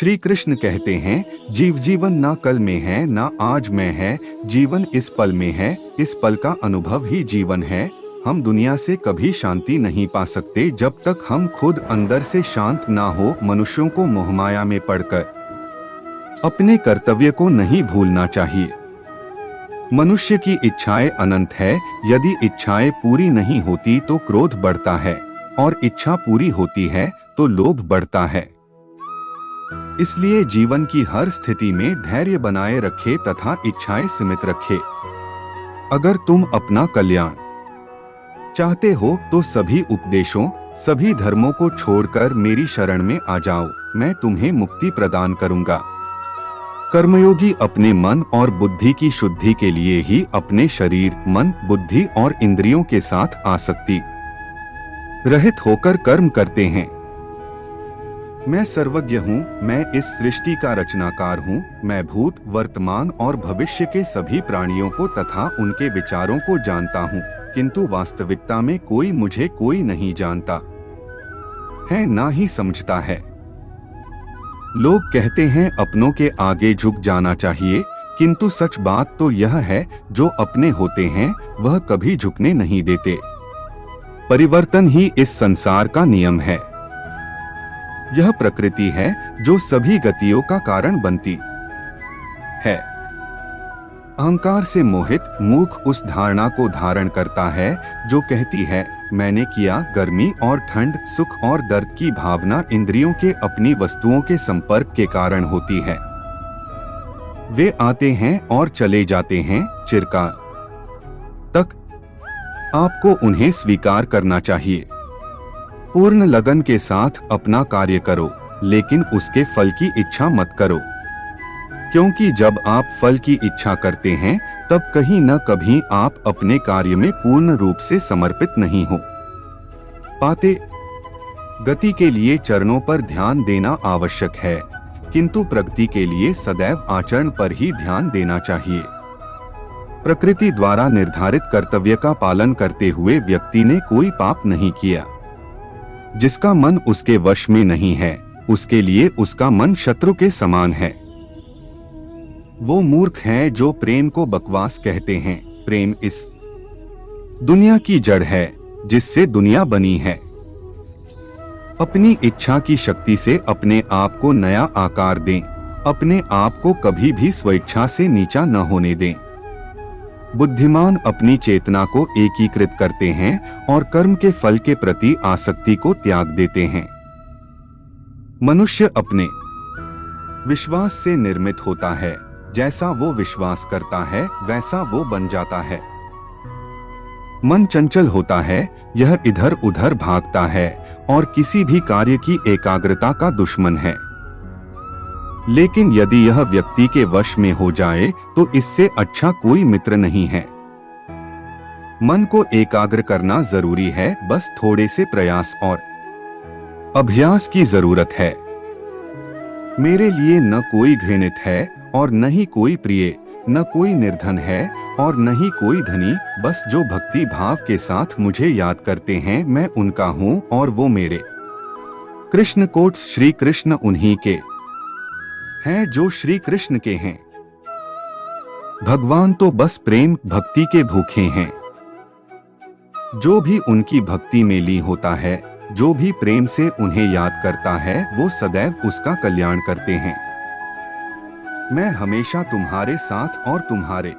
श्री कृष्ण कहते हैं, जीवन ना कल में है ना आज में है, जीवन इस पल में है, इस पल का अनुभव ही जीवन है। हम दुनिया से कभी शांति नहीं पा सकते जब तक हम खुद अंदर से शांत ना हो। मनुष्यों को मोहमाया में पड़कर अपने कर्तव्य को नहीं भूलना चाहिए। मनुष्य की इच्छाएं अनंत है, यदि इच्छाएं पूरी नहीं होती तो क्रोध बढ़ता है, और इच्छा पूरी होती है तो लोभ बढ़ता है। इसलिए जीवन की हर स्थिति में धैर्य बनाए रखे तथा इच्छाएं सीमित रखे। अगर तुम अपना कल्याण चाहते हो तो सभी उपदेशों, सभी धर्मों को छोड़कर मेरी शरण में आ जाओ, मैं तुम्हें मुक्ति प्रदान करूंगा। कर्मयोगी अपने मन और बुद्धि की शुद्धि के लिए ही अपने शरीर, मन, बुद्धि और इंद्रियों के साथ आसक्ति रहित होकर कर्म करते हैं। मैं सर्वज्ञ हूँ, मैं इस सृष्टि का रचनाकार हूँ। मैं भूत, वर्तमान और भविष्य के सभी प्राणियों को तथा उनके विचारों को जानता हूँ, किंतु वास्तविकता में कोई नहीं जानता है, ना ही समझता है। लोग कहते हैं अपनों के आगे झुक जाना चाहिए, किंतु सच बात तो यह है, जो अपने होते हैं वह कभी झुकने नहीं देते। परिवर्तन ही इस संसार का नियम है। यह प्रकृति है जो सभी गतियों का कारण बनती है। अहंकार से मोहित मूर्ख उस धारणा को धारण करता है जो कहती है, मैंने किया। गर्मी और ठंड, सुख और दर्द की भावना इंद्रियों के अपनी वस्तुओं के संपर्क के कारण होती है। वे आते हैं और चले जाते हैं चिरकाल तक। आपको उन्हें स्वीकार करना चाहिए। पूर्ण लगन के साथ अपना कार्य करो, लेकिन उसके फल की इच्छा मत करो, क्योंकि जब आप फल की इच्छा करते हैं तब कहीं न कभी आप अपने कार्य में पूर्ण रूप से समर्पित नहीं हो पाते। गति के लिए चरणों पर ध्यान देना आवश्यक है, किंतु प्रगति के लिए सदैव आचरण पर ही ध्यान देना चाहिए। प्रकृति द्वारा निर्धारित कर्तव्य का पालन करते हुए व्यक्ति ने कोई पाप नहीं किया। जिसका मन उसके वश में नहीं है, उसके लिए उसका मन शत्रु के समान है। वो मूर्ख है जो प्रेम को बकवास कहते हैं। प्रेम इस दुनिया की जड़ है जिससे दुनिया बनी है। अपनी इच्छा की शक्ति से अपने आप को नया आकार दें। अपने आप को कभी भी स्वेच्छा से नीचा न होने दें। बुद्धिमान अपनी चेतना को एकीकृत करते हैं और कर्म के फल के प्रति आसक्ति को त्याग देते हैं। मनुष्य अपने विश्वास से निर्मित होता है। जैसा वो विश्वास करता है वैसा वो बन जाता है। मन चंचल होता है, यह इधर उधर भागता है और किसी भी कार्य की एकाग्रता का दुश्मन है। लेकिन यदि यह व्यक्ति के वश में हो जाए तो इससे अच्छा कोई मित्र नहीं है। मन को एकाग्र करना जरूरी है, बस थोड़े से प्रयास और अभ्यास की जरूरत है। मेरे लिए न कोई घृणित है और न ही कोई प्रिय, न कोई निर्धन है और न ही कोई धनी। बस जो भक्ति भाव के साथ मुझे याद करते हैं, मैं उनका हूँ और वो मेरे। कृष्ण कोट्स श्री कृष्ण उन्हीं के हैं जो श्री कृष्ण के हैं। भगवान तो बस प्रेम भक्ति के भूखे हैं। जो भी उनकी भक्ति में लीन होता है, जो भी प्रेम से उन्हें याद करता है, वो सदैव उसका कल्याण करते हैं। मैं हमेशा तुम्हारे साथ और तुम्हारे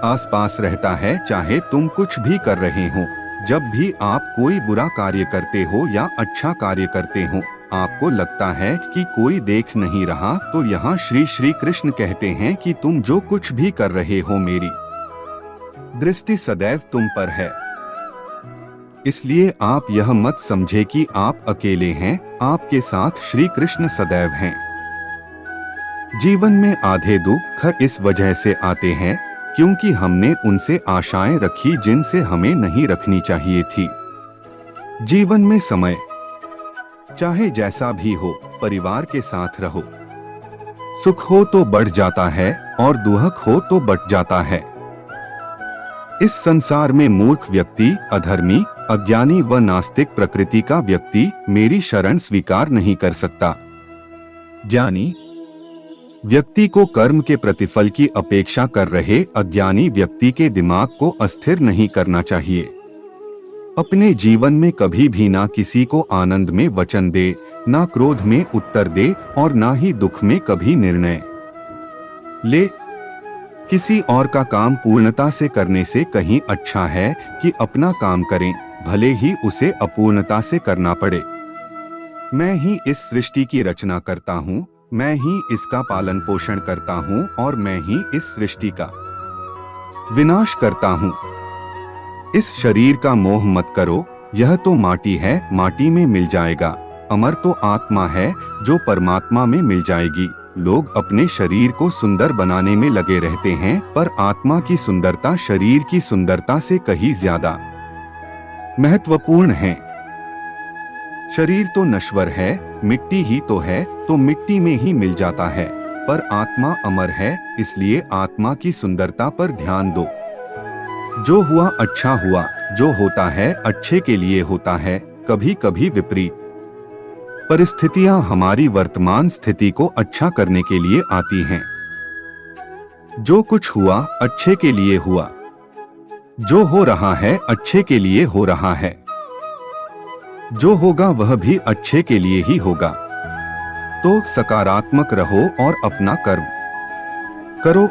आसपास रहता है, चाहे तुम कुछ भी कर रहे हो। जब भी आप कोई बुरा कार्य करते हो या अच्छा कार्य करते हो, आपको लगता है कि कोई देख नहीं रहा, तो यहाँ श्री श्री कृष्ण कहते हैं कि तुम जो कुछ भी कर रहे हो, मेरी दृष्टि सदैव तुम पर है। इसलिए आप यह मत समझे कि आप अकेले हैं, आपके साथ श्री कृष्ण सदैव हैं। जीवन में आधे दुख इस वजह से आते हैं क्योंकि हमने उनसे आशाएं रखी जिनसे हमें नहीं रखनी चाहिए थी। जीवन में समय चाहे जैसा भी हो, परिवार के साथ रहो। सुख हो तो बढ़ जाता है और दुख हो तो बट जाता है। इस संसार में मूर्ख व्यक्ति, अधर्मी, अज्ञानी व नास्तिक प्रकृति का व्यक्ति मेरी शरण स्वीकार नहीं कर सकता। ज्ञानी व्यक्ति को कर्म के प्रतिफल की अपेक्षा कर रहे अज्ञानी व्यक्ति के दिमाग को अस्थिर नहीं करना चाहिए। अपने जीवन में कभी भी ना किसी को आनंद में वचन दे, ना क्रोध में उत्तर दे और ना ही दुख में कभी निर्णय ले। किसी और का काम पूर्णता से करने से कहीं अच्छा है कि अपना काम करें, भले ही उसे अपूर्णता से करना पड़े। मैं ही इस सृष्टि की रचना करता हूँ, मैं ही इसका पालन पोषण करता हूँ और मैं ही इस सृष्टि का विनाश करता हूँ। इस शरीर का मोह मत करो, यह तो माटी है, माटी में मिल जाएगा। अमर तो आत्मा है जो परमात्मा में मिल जाएगी। लोग अपने शरीर को सुंदर बनाने में लगे रहते हैं, पर आत्मा की सुंदरता शरीर की सुंदरता से कहीं ज्यादा महत्वपूर्ण है। शरीर तो नश्वर है, मिट्टी ही तो है, तो मिट्टी में ही मिल जाता है, पर आत्मा अमर है, इसलिए आत्मा की सुंदरता पर ध्यान दो। जो हुआ अच्छा हुआ, जो होता है अच्छे के लिए होता है। कभी कभी विपरीत परिस्थितियां हमारी वर्तमान स्थिति को अच्छा करने के लिए आती हैं। जो कुछ हुआ अच्छे के लिए हुआ, जो हो रहा है अच्छे के लिए हो रहा है, जो होगा वह भी अच्छे के लिए ही होगा। तो सकारात्मक रहो और अपना कर्म करो।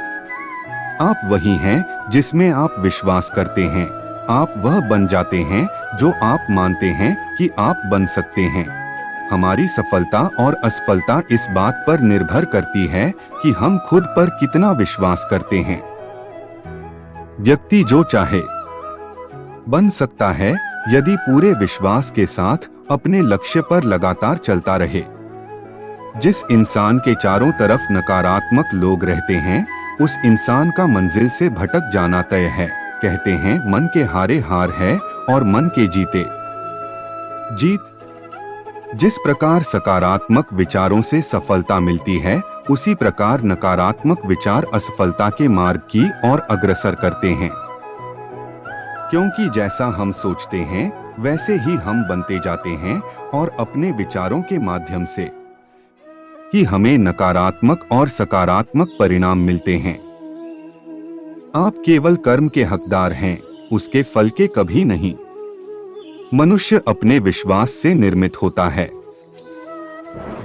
आप वही हैं जिसमें आप विश्वास करते हैं। आप वह बन जाते हैं जो आप मानते हैं कि आप बन सकते हैं। हमारी सफलता और असफलता इस बात पर निर्भर करती है कि हम खुद पर कितना विश्वास करते हैं। व्यक्ति जो चाहे बन सकता है यदि पूरे विश्वास के साथ अपने लक्ष्य पर लगातार चलता रहे। जिस इंसान के चारों तरफ नकारात्मक लोग रहते हैं, उस इंसान का मंजिल से भटक जाना तय है। कहते हैं मन के हारे हार है और मन के जीते जीत। जिस प्रकार सकारात्मक विचारों से सफलता मिलती है, उसी प्रकार नकारात्मक विचार असफलता के मार्ग की ओर अग्रसर करते हैं। क्योंकि जैसा हम सोचते हैं वैसे ही हम बनते जाते हैं और अपने विचारों के माध्यम से ही हमें नकारात्मक और सकारात्मक परिणाम मिलते हैं। आप केवल कर्म के हकदार हैं, उसके फल के कभी नहीं। मनुष्य अपने विश्वास से निर्मित होता है।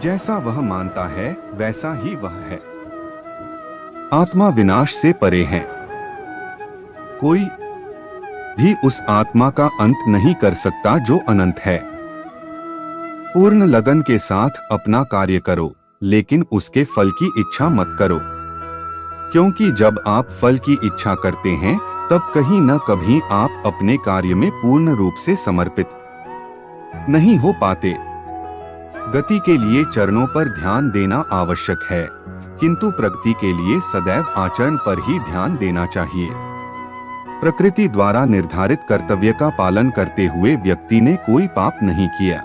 जैसा वह मानता है वैसा ही वह है। आत्मा विनाश से परे है। कोई भी उस आत्मा का अंत नहीं कर सकता जो अनंत है। पूर्ण लगन के साथ अपना कार्य करो, लेकिन उसके फल की इच्छा मत करो। क्योंकि जब आप फल की इच्छा करते हैं तब कहीं न कभी आप अपने कार्य में पूर्ण रूप से समर्पित नहीं हो पाते। गति के लिए चरणों पर ध्यान देना आवश्यक है, किंतु प्रगति के लिए सदैव आचरण पर ही ध्यान देना चाहिए। प्रकृति द्वारा निर्धारित कर्तव्य का पालन करते हुए व्यक्ति ने कोई पाप नहीं किया।